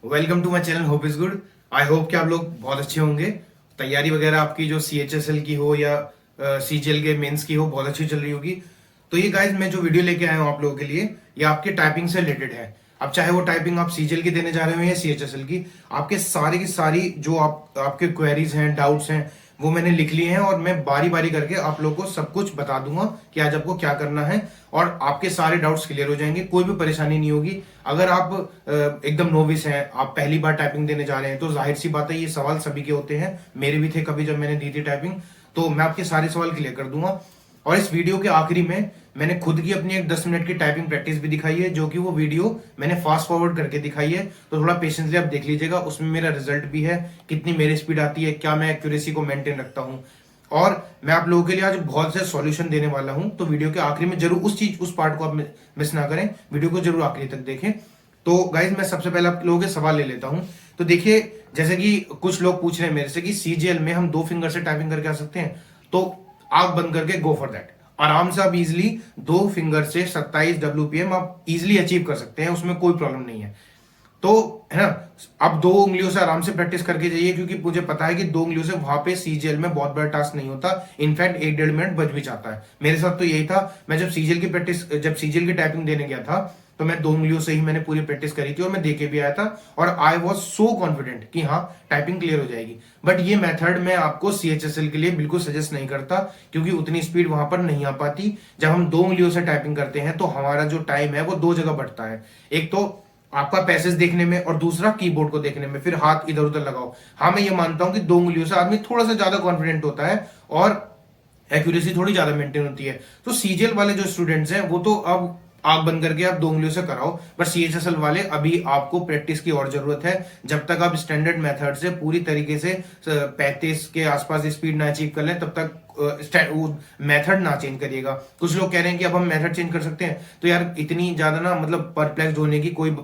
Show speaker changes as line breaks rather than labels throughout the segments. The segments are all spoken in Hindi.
Welcome to my channel hope is good. I hope कि आप लोग बहुत अच्छे होंगे। तैयारी वगैरह आपकी जो CHSL की हो या CGL के मेंस की हो बहुत अच्छी चल रही होगी। तो ये गाइज मैं जो वीडियो लेके आया हूँ आप लोगों के लिए, ये आपके टाइपिंग से रिलेटेड है। अब चाहे वो टाइपिंग आप CGL की देने जा रहे हो या CHSL की, आपके सारी की सारी जो आपके क्वेरीज हैं, डाउट्स हैं, वो मैंने लिख लिए हैं और मैं बारी बारी करके आप लोगों को सब कुछ बता दूंगा कि आज आपको क्या करना है और आपके सारे डाउट्स क्लियर हो जाएंगे। कोई भी परेशानी नहीं होगी। अगर आप एकदम नोविस हैं, आप पहली बार टाइपिंग देने जा रहे हैं, तो जाहिर सी बात है ये सवाल सभी के होते हैं, मेरे भी थे कभी जब मैंने दी थी टाइपिंग। तो मैं आपके सारे सवाल क्लियर कर दूंगा। और इस वीडियो के आखिरी में मैंने खुद की अपनी एक 10 मिनट की टाइपिंग प्रैक्टिस भी दिखाई है, जो कि वो वीडियो मैंने फास्ट फॉरवर्ड करके दिखाई है। तो थोड़ा पेशेंसली आप देख लीजिएगा, उसमें मेरा रिजल्ट भी है, कितनी मेरी स्पीड आती है, क्या मैं एक्यूरेसी को मेंटेन रखता हूं। और मैं आप लोगों के लिए आज बहुत से सॉल्यूशन देने वाला हूं। तो वीडियो के आखिरी में जरूर उस पार्ट को आप मिस ना करें, वीडियो को जरूर आखिरी तक देखें। तो गाइज मैं सबसे पहले आप लोगों के सवाल ले लेता हूं। तो देखिए, जैसे कि कुछ लोग पूछ रहे हैं मेरे से कि CGL में हम 2 फिंगर से टाइपिंग करके आ सकते हैं, तो आंख बंद करके गो फॉर दैट। आराम से आप इजिली 2 फिंगर से 27 WPM आप इजिली अचीव कर सकते हैं, उसमें कोई प्रॉब्लम नहीं है। तो है ना, अब 2 उंगलियों से आराम से प्रैक्टिस करके जाइए, क्योंकि मुझे पता है कि 2 उंगलियों से वहां पे CGL में बहुत बड़ा टास्क नहीं होता। इनफैक्ट 1-1.5 मिनट बच भी जाता है। मेरे साथ तो यही था। मैं जब CGL की टाइपिंग देने गया था, तो मैं 2 उंगलियों से ही मैंने पूरी प्रैक्टिस करी थी और मैं देके भी आया था। और आई वॉज सो कॉन्फिडेंट कि हाँ, टाइपिंग क्लियर हो जाएगी। बट ये मेथड मैं आपको CHSL के लिए बिल्कुल सजेस्ट नहीं करता, क्योंकि उतनी स्पीड वहां पर नहीं आ पाती। जब हम 2 उंगलियों से टाइपिंग करते हैं तो हमारा जो टाइम है वो 2 जगह बढ़ता है। एक तो आपका पैसेज देखने में और दूसरा कीबोर्ड को देखने में। फिर हाथ इधर उधर लगाओ। हाँ, मैं ये मानता हूं कि 2 उंगलियों से आदमी थोड़ा सा ज्यादा कॉन्फिडेंट होता है और एक्यूरेसी थोड़ी ज्यादा मेंटेन होती है। तो CGL वाले जो स्टूडेंट्स हैं वो तो अब आंख बंद करके आप 2 उंगलियों से कराओ, पर CHSL वाले अभी आपको प्रैक्टिस की और जरूरत है। जब तक आप स्टैंडर्ड मेथड से पूरी तरीके से 35 के आसपास स्पीड ना अचीव कर लें, तब तक मेथड ना चेंज करिएगा। कुछ लोग कह रहे हैं कि अब हम मेथड चेंज कर सकते हैं, तो यार इतनी ज्यादा ना मतलब परप्लेक्स होने की कोई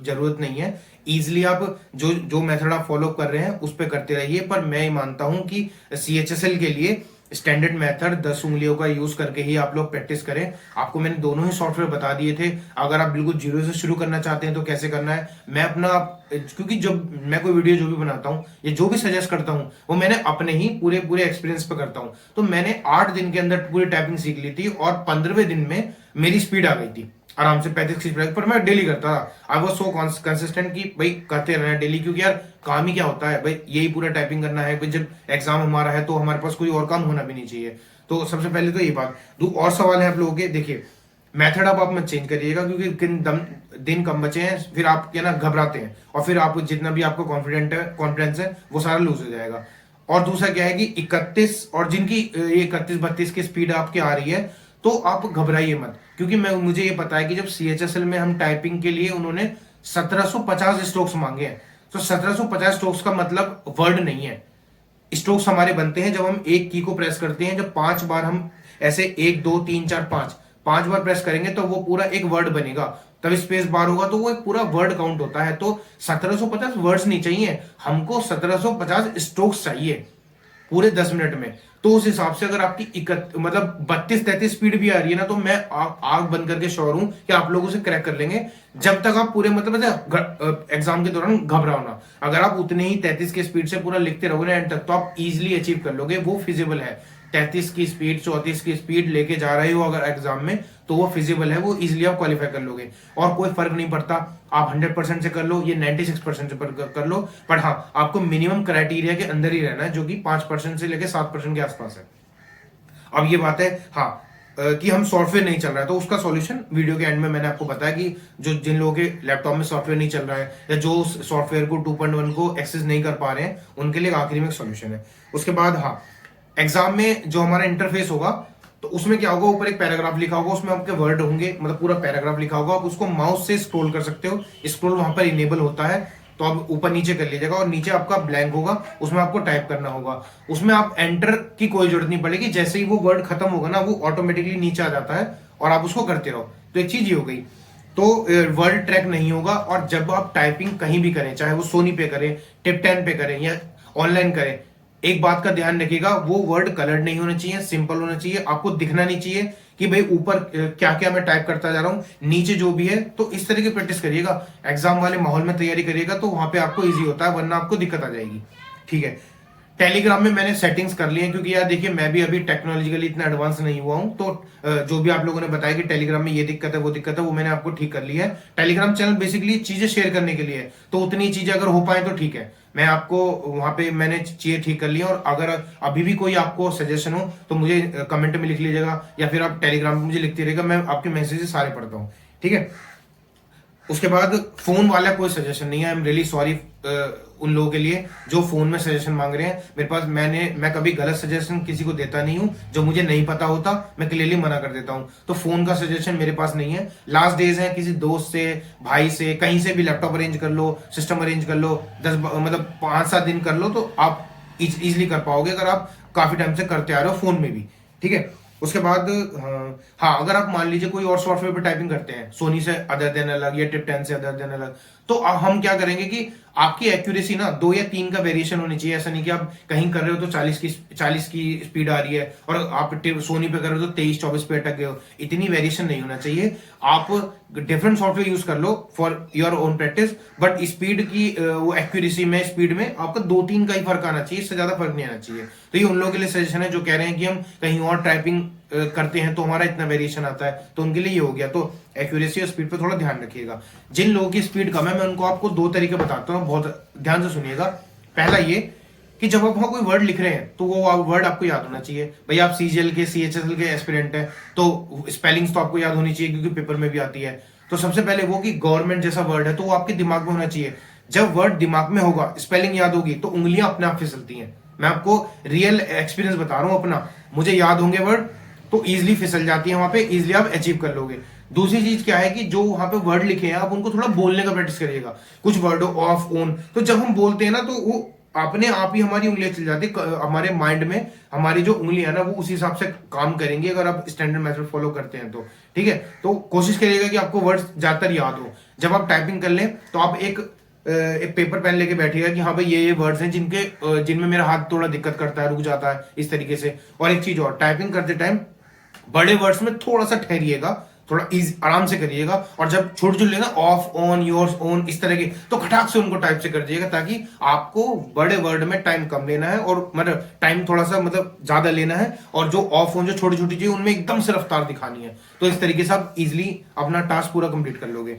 जरूरत नहीं है। इजिली आप जो जो मेथड आप फॉलो कर रहे हैं उस पर करते रहिए। पर मैं ये मानता हूं कि CHSL के लिए स्टैंडर्ड मेथड 10 उंगलियों का यूज करके ही आप लोग प्रैक्टिस करें। आपको मैंने दोनों ही सॉफ्टवेयर बता दिए थे। अगर आप बिल्कुल जीरो से शुरू करना चाहते हैं तो कैसे करना है, मैं अपना, क्योंकि जब मैं कोई वीडियो जो भी बनाता हूं या जो भी सजेस्ट करता हूं, वो मैंने अपने ही पूरे पूरे एक्सपीरियंस पे करता हूं। तो मैंने 8 दिन के अंदर पूरी टाइपिंग सीख ली थी और 15वें दिन में मेरी स्पीड आ गई थी आराम से 35 की स्पीड पर। मैं डेली करता था। आई वॉज सो कंसिस्टेंट कि भाई करते रहना डेली, क्योंकि यार काम ही क्या होता है भाई, यही पूरा टाइपिंग करना है। भाई जब एग्जाम हमारा है तो हमारे पास कोई और काम होना भी नहीं चाहिए। तो सबसे पहले तो ये बात। दो और सवाल है आप लोगों के। देखिए, मेथड अब आप मत चेंज करिएगा, क्योंकि दिन कम बचे हैं, फिर आप क्या ना घबराते हैं और फिर आप जितना भी आपको कॉन्फिडेंस है वो सारा लूज हो जाएगा। और दूसरा क्या है कि 31 और जिनकी 31-32 की स्पीड आपकी आ रही है, तो आप घबराइए मत, क्योंकि मुझे ये पता है कि जब CHSL में हम टाइपिंग के लिए उन्होंने 1750 स्ट्रोक्स मांगे हैं। तो 1750 स्ट्रोक्स का मतलब वर्ड नहीं है। स्ट्रोक्स हमारे बनते हैं जब हम एक की को प्रेस करते हैं। जब 5 बार हम ऐसे 1 2 3 4 5 बार प्रेस करेंगे तो वो पूरा एक वर्ड बनेगा। तब स्पेस बार होगा तो वो एक पूरा वर्ड काउंट होता है। तो 1750 वर्ड्स नहीं चाहिए हमको, 1750 स्ट्रोक्स चाहिए पूरे 10 मिनट में। तो उस हिसाब से अगर आपकी मतलब 32-33 स्पीड भी आ रही है ना, तो मैं आंख बंद करके श्योर हूं कि आप लोग उसे क्रैक कर लेंगे। जब तक आप पूरे मतलब एग्जाम के दौरान घबराओ ना। अगर आप उतने ही 33 की स्पीड से पूरा लिखते रहोगे ना एंड तक, तो आप इजिली अचीव कर लोगे। वो फिजिबल है। 33 की स्पीड 34 की स्पीड लेके जा रहे हो अगर एग्जाम में, तो वो फिजिबल है, वो इजिली आप क्वालिफाई कर लोगे। और कोई फर्क नहीं पड़ता आप 100% से कर लो ये 96% से कर लो, पर हाँ, आपको मिनिमम क्राइटेरिया के अंदर ही रहना है, जो कि 5% से लेकर 7% के आसपास है। अब ये बात है हाँ, कि हम सॉफ्टवेयर नहीं चल रहा है, तो उसका सॉल्यूशन वीडियो के एंड में मैंने आपको बताया कि जिन लोगों के लैपटॉप में सॉफ्टवेयर नहीं चल रहा है या जो सॉफ्टवेयर को 2.1 को एक्सेस नहीं कर पा रहे हैं, उनके लिए आखिरी में एक सॉल्यूशन है। उसके बाद हाँ, एग्जाम में जो हमारा इंटरफेस होगा, तो उसमें क्या होगा, ऊपर एक पैराग्राफ लिखा होगा, उसमें आपके वर्ड होंगे, मतलब पूरा पैराग्राफ लिखा होगा। आप उसको माउस से स्क्रॉल कर सकते हो। स्क्रॉल वहां पर इनेबल होता है, तो आप ऊपर नीचे कर लीजिएगा और नीचे आपका ब्लैंक होगा, उसमें आपको टाइप करना होगा। उसमें आप एंटर की कोई जरूरत नहीं पड़ेगी। जैसे ही वो वर्ड खत्म होगा ना, वो ऑटोमेटिकली नीचे आ जाता है और आप उसको करते रहो। तो एक चीज ये हो गई। तो वर्ड ट्रैक नहीं होगा। और जब आप टाइपिंग कहीं भी करें, चाहे वो सोनी पे करें, टिप 10 पे करें या ऑनलाइन करें, एक बात का ध्यान रखिएगा, वो वर्ड कलर्ड नहीं होना चाहिए, सिंपल होना चाहिए। आपको दिखना नहीं चाहिए कि भाई ऊपर क्या क्या मैं टाइप करता जा रहा हूँ, नीचे जो भी है। तो इस तरह की प्रैक्टिस करिएगा, एग्जाम वाले माहौल में तैयारी करिएगा तो वहां पे आपको ईजी होता है, वरना आपको दिक्कत आ जाएगी। ठीक है, टेलीग्राम में मैंने सेटिंग्स कर ली है, क्योंकि यार देखिए मैं भी अभी टेक्नोलॉजिकली इतना एडवांस नहीं हुआ हूं। तो जो भी आप लोगों ने बताया कि टेलीग्राम में ये दिक्कत है वो दिक्कत है, वो मैंने आपको ठीक कर लिया है। टेलीग्राम चैनल बेसिकली चीजें शेयर करने के लिए है, तो उतनी चीजें अगर हो पाए तो ठीक है। मैं आपको वहां पे मैंने चीजें ठीक कर ली है। और अगर अभी भी कोई आपको सजेशन हो तो मुझे कमेंट में लिख लीजिएगा, या फिर आप टेलीग्राम पे मुझे लिखते रहेगा, मैं आपके मैसेजेस सारे पढ़ता हूँ। ठीक है, उसके बाद फोन वाला कोई सजेशन नहीं है। आई एम रियली सॉरी उन लोगों के लिए जो फोन में सजेशन मांग रहे हैं मेरे पास। मैं कभी गलत सजेशन किसी को देता नहीं हूं, जो मुझे नहीं पता होता मैं क्लियरली मना कर देता हूं। तो फोन का सजेशन मेरे पास नहीं है। लास्ट डेज है, किसी दोस्त से, भाई से, कहीं से भी लैपटॉप अरेंज कर लो, सिस्टम अरेंज कर लो, 5-7 दिन कर लो, तो आप इजिली कर पाओगे अगर आप काफी टाइम से करते आ रहे हो फोन में भी। ठीक है, उसके बाद हाँ, अगर आप मान लीजिए कोई और सॉफ्टवेयर पे टाइपिंग करते हैं, सोनी से अदर देन अलग या टिप 10 से अदर देन अलग, तो अब हम क्या करेंगे कि आपकी एक्यूरेसी ना 2 या 3 का वेरिएशन होनी चाहिए। ऐसा नहीं कि आप कहीं कर रहे हो तो 40 की स्पीड आ रही है और आप सोनी पे कर रहे हो तो 23-24 पे अटक गए हो। इतनी वेरिएशन नहीं होना चाहिए। आप डिफरेंट सॉफ्टवेयर यूज कर लो for your own practice, but speed की वो एक्यूरेसी में, स्पीड में आपका 2-3 का ही फर्क आना चाहिए, इससे ज्यादा फर्क नहीं आना चाहिए। तो ये उन लोगों के लिए सजेशन है जो कह रहे हैं कि हम कहीं और टाइपिंग करते हैं तो हमारा इतना वेरिएशन आता है, तो उनके लिए ये हो गया। तो एक्यूरेसी और स्पीड पे थोड़ा ध्यान रखिएगा। जिन लोगों की स्पीड कम है मैं उनको आपको 2 तरीके बताता हूँ, बहुत ध्यान से सुनिएगा। पहला ये कि जब आप वहां कोई वर्ड लिख रहे हैं तो वो वर्ड आपको याद होना चाहिए। भाई आप सीजीएल के, सीएचएसएल के एस्पिरेंट हैं तो स्पेलिंग्स तो आपको याद होनी चाहिए, क्योंकि पेपर में भी आती है। तो सबसे पहले वो कि गवर्नमेंट जैसा वर्ड है तो वो आपके दिमाग में होना चाहिए। जब वर्ड दिमाग में होगा, स्पेलिंग याद होगी, तो उंगलियां अपने आप फिसलती हैं। मैं आपको रियल एक्सपीरियंस बता रहा हूं अपना। मुझे याद होंगे वर्ड तो इजिली फिसल जाती है, वहां पे इजिली आप अचीव कर लोगे। दूसरी चीज क्या है कि जो वहां पे वर्ड लिखे हैं आप उनको थोड़ा बोलने का प्रैक्टिस करिएगा। कुछ वर्ड ऑफ, ऑन, तो जब हम बोलते हैं ना तो वो अपने आप ही हमारी उंगलियां चल जाती है, हमारे माइंड में हमारी जो उंगलियां ना वो उस हिसाब से काम करेंगी, अगर आप स्टैंडर्ड मेथड फॉलो करते हैं तो। ठीक है, तो कोशिश करिएगा कि आपको वर्ड्स ज्यादातर याद हो। जब आप टाइपिंग कर लें तो आप एक पेपर पेन लेके बैठिएगा कि हाँ भाई ये वर्ड्स हैं जिनमें मेरा हाथ थोड़ा दिक्कत करता है, रुक जाता है, इस तरीके से। और एक चीज और, टाइपिंग करते टाइम बड़े वर्ड्स में थोड़ा सा ठहरिएगा, थोड़ा आराम से करिएगा। और जब छोटे छोटे ना ऑफ, ऑन, योर्स, ओन, इस तरह के, तो खटाक से उनको टाइप से कर दिएगा, ताकि आपको बड़े वर्ड में टाइम कम लेना है और मतलब टाइम थोड़ा सा ज्यादा लेना है। और जो ऑफ, ऑन, जो छोटी छोटी चीज उनमें एकदम से रफ्तार दिखानी है। तो इस तरीके से आप इजिली अपना टास्क पूरा कंप्लीट कर लोगे।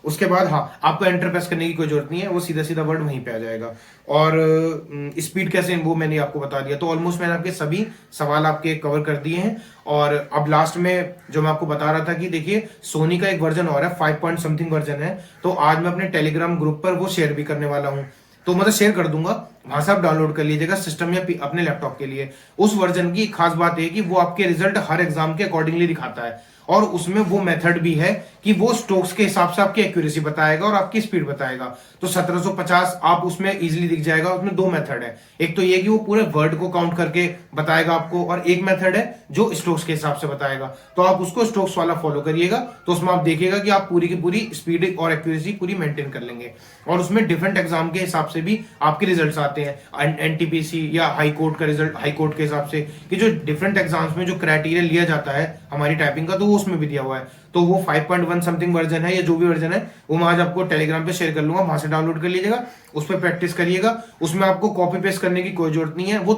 उसके बाद हाँ, आपको एंटर प्रेस करने की कोई जरूरत नहीं है, वो सीधा सीधा वर्ड वहीं पे आ जाएगा। और स्पीड कैसे, वो मैंने आपको बता दिया। तो ऑलमोस्ट मैंने आपके सभी सवाल आपके कवर कर दिए हैं। और अब लास्ट में जो मैं आपको बता रहा था कि देखिए सोनी का एक वर्जन और है, 5 पॉइंट समथिंग वर्जन है। तो आज मैं अपने टेलीग्राम ग्रुप पर वो शेयर भी करने वाला हूँ, तो शेयर कर दूंगा, वहां से आप डाउनलोड कर लीजिएगा सिस्टम या अपने लैपटॉप के लिए। उस वर्जन की खास बात है कि वो आपके रिजल्ट हर एग्जाम के अकॉर्डिंगली दिखाता है। और उसमें वो मेथड भी है कि वो स्ट्रोक्स के हिसाब से आपकी एक्यूरेसी बताएगा और आपकी स्पीड बताएगा। तो 1750 आप उसमें इजीली दिख जाएगा। उसमें 2 मेथड है, एक तो ये कि वो पूरे वर्ड को काउंट करके बताएगा आपको, और एक मेथड है जो स्ट्रोक्स के हिसाब से बताएगा। तो आप उसको स्ट्रोक्स वाला फॉलो करिएगा, तो उसमें आप देखिएगा कि आप पूरी की पूरी स्पीड और एक्यूरेसी पूरी मेंटेन कर लेंगे। और उसमें डिफरेंट एग्जाम के हिसाब से भी आपके रिजल्ट्स आते हैं, एनटीपीसी या हाई कोर्ट का रिजल्ट, हाई कोर्ट के हिसाब से, कि जो डिफरेंट एग्जाम्स में जो क्राइटेरिया लिया जाता है हमारी टाइपिंग का, तो वो उसमें भी दिया हुआ है। तो वो 5.1 समथिंग वर्जन है या जो भी वर्जन है, वो मैं आज आपको टेलीग्राम पे शेयर कर लूंगा, वहां से डाउनलोड कर लीजिएगा, उस पर प्रैक्टिस करिएगा। उसमें आपको कॉपी पेस्ट करने की कोई जरूरत नहीं है। वो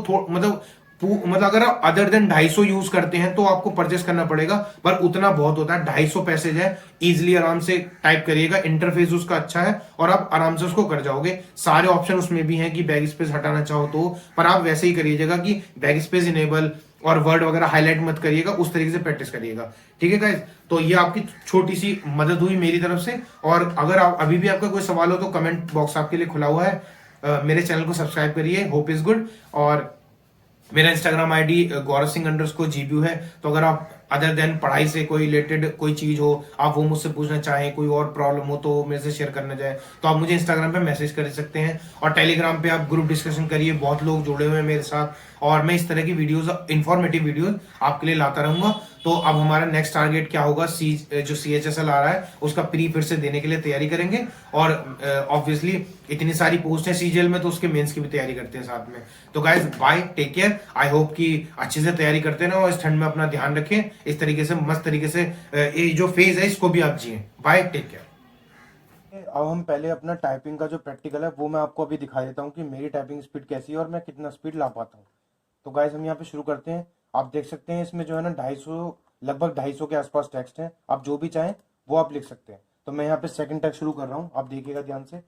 अगर आप अदर देन 250 यूज करते हैं तो आपको परचेस करना पड़ेगा, पर उतना बहुत होता है। 250 पैसेज है, इजिली आराम से टाइप करिएगा, इंटरफेस उसका अच्छा है और आप आराम से उसको कर जाओगे। सारे ऑप्शन उसमें भी हैं कि बैक स्पेस हटाना चाहो तो, पर आप वैसे ही करिएगा कि बैक स्पेस इनेबल और वर्ड वगैरह हाईलाइट मत करिएगा, उस तरीके से प्रैक्टिस करिएगा। ठीक है गाइस, तो ये आपकी छोटी सी मदद हुई मेरी तरफ से। और अगर आप अभी भी आपका कोई सवाल हो तो कमेंट बॉक्स आपके लिए खुला हुआ है। मेरे चैनल को सब्सक्राइब करिए, होप इज गुड। और मेरा इंस्टाग्राम आईडी गौरव_GBU है। तो अगर आप अदर देन पढ़ाई से कोई रिलेटेड कोई चीज हो, आप वो मुझसे पूछना चाहें, कोई और प्रॉब्लम हो तो मेरे से शेयर करना चाहे, तो आप मुझे इंस्टाग्राम पे मैसेज कर सकते हैं। और टेलीग्राम पे आप ग्रुप डिस्कशन करिए, बहुत लोग जुड़े हुए हैं मेरे साथ, और मैं इस तरह की वीडियोस, इंफॉर्मेटिव वीडियोस आपके लिए लाता रहूंगा। तो अब हमारा नेक्स्ट टारगेट क्या होगा, जो CHSL आ रहा है उसका प्री फिर से देने के लिए तैयारी करेंगे। और ऑब्वियसली इतनी सारी पोस्ट है CGL में, तो उसके मेंस की भी तैयारी करते हैं साथ में। तो guys bye, take care. I hope कि अच्छे से तैयारी करते ना और इस ठंड में अपना ध्यान रखें। इस तरीके से मस्त तरीके से ये जो फेज है इसको भी आप जिए। Bye, take care. अब हम पहले अपना टाइपिंग का जो प्रैक्टिकल है वो मैं आपको अभी दिखा देता हूँ कि मेरी टाइपिंग स्पीड कैसी है और मैं कितना स्पीड ला पाता हूँ। तो गाइस हम यहाँ पे शुरू करते हैं। आप देख सकते हैं इसमें जो है ना 250, लगभग 250 के आसपास टेक्स्ट है। आप जो भी चाहें वो आप लिख सकते हैं। तो मैं यहाँ पे सेकंड टेक्स्ट शुरू कर रहा हूँ, आप देखिएगा ध्यान से।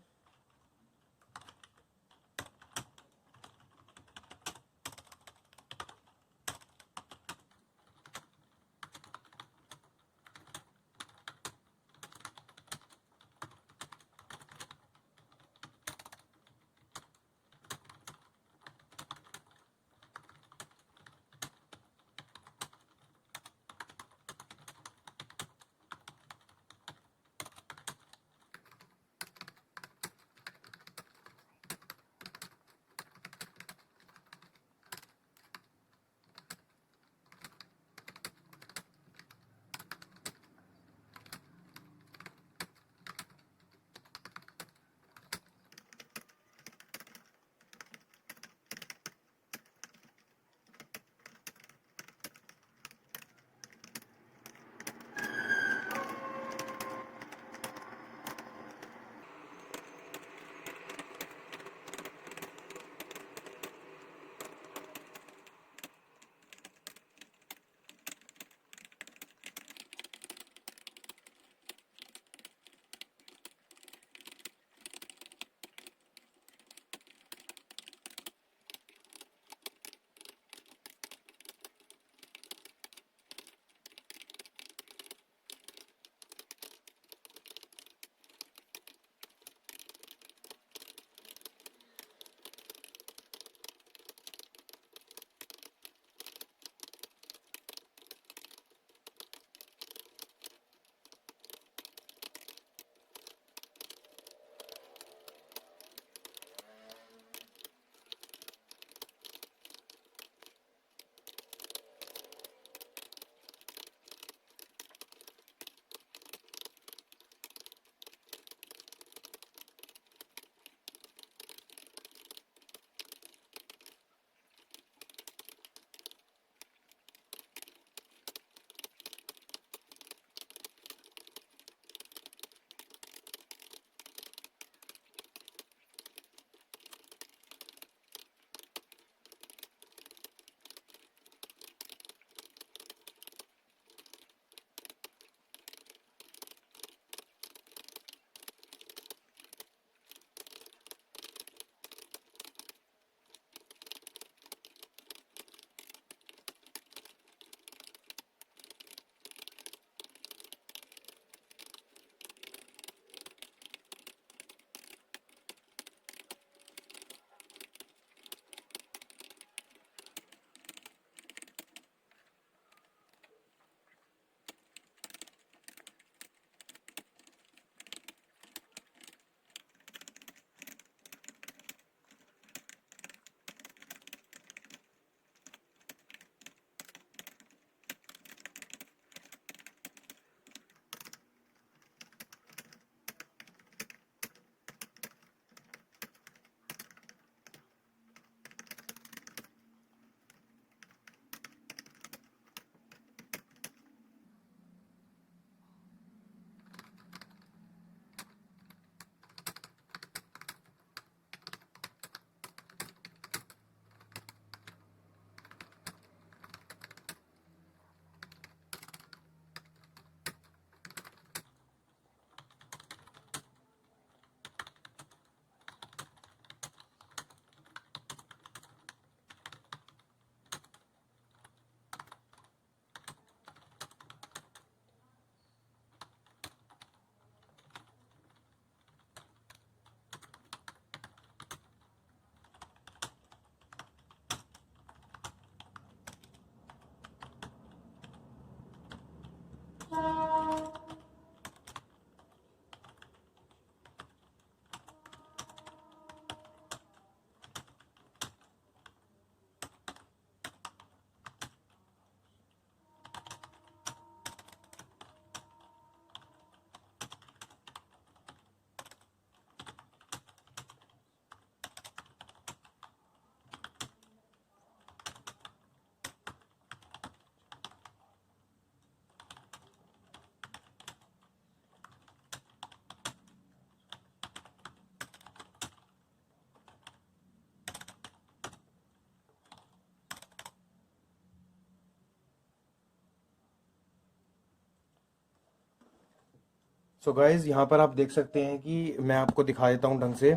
सो गाइज यहाँ पर आप देख सकते हैं कि मैं आपको दिखा देता हूँ ढंग से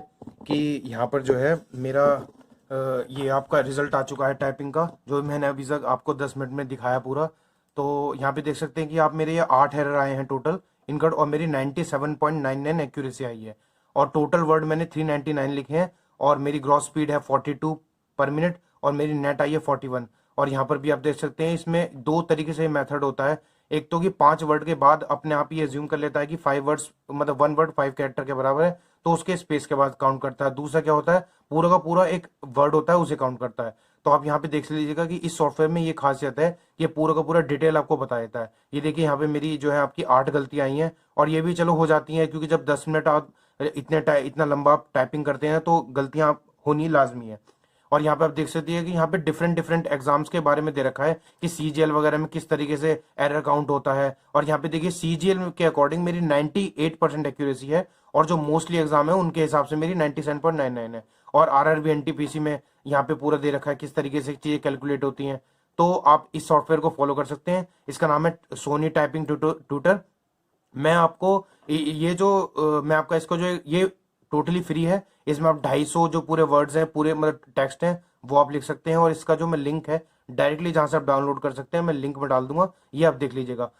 कि यहाँ पर जो है मेरा ये आपका रिजल्ट आ चुका है टाइपिंग का, जो मैंने अभी तक आपको 10 मिनट में दिखाया पूरा। तो यहाँ पे देख सकते हैं कि आप मेरे ये 8 एरर आए हैं टोटल इनकट, और मेरी 97.99 एक्यूरेसी आई है, और टोटल वर्ड मैंने 399 लिखे हैं, और मेरी ग्रॉस स्पीड है 42 पर मिनट, और मेरी नेट आई है 41। और यहाँ पर भी आप देख सकते हैं इसमें दो तरीके से मेथड होता है। एक तो कि 5 वर्ड के बाद अपने आप ही एज्यूम कर लेता है कि 5 वर्ड्स मतलब 1 वर्ड 5 कैरेक्टर के बराबर है, तो उसके स्पेस के बाद काउंट करता है। दूसरा क्या होता है, पूरा का पूरा एक वर्ड होता है उसे काउंट करता है। तो आप यहाँ पे देख लीजिएगा कि इस सॉफ्टवेयर में ये खासियत है कि ये पूरा का पूरा डिटेल आपको बता देता है। ये देखिए यहाँ पे मेरी जो है आपकी 8 गलतियां आई हैं, और ये भी चलो हो जाती हैं, क्योंकि जब 10 मिनट आप इतना लंबा आप टाइपिंग करते हैं तो गलतियां होनी लाजमी है। और यहाँ पे आप देख सकते हैं कि यहाँ पे डिफरेंट डिफरेंट एग्जाम्स के बारे में दे रखा है कि सीजीएल वगैरह में किस तरीके से एरर काउंट होता है। और यहाँ पे देखिए सीजीएल के अकॉर्डिंग मेरी 98% एक्यूरेसी है, और जो मोस्टली एग्जाम है उनके हिसाब से मेरी 97.99 है। और आरआरबी एनटीपीसी में यहाँ पे पूरा दे रखा है किस तरीके से चीजें कैलकुलेट होती हैं। तो आप इस सॉफ्टवेयर को फॉलो कर सकते हैं, इसका नाम है सोनी टाइपिंग ट्यूटर। मैं आपको ये जो मैं आपका इसको जो ये टोटली फ्री है, इसमें आप 250 जो पूरे वर्ड्स हैं, पूरे मतलब टेक्स्ट हैं, वो आप लिख सकते हैं। और इसका जो मैं लिंक है डायरेक्टली जहां से आप डाउनलोड कर सकते हैं, मैं लिंक में डाल दूंगा, ये आप देख लीजिएगा।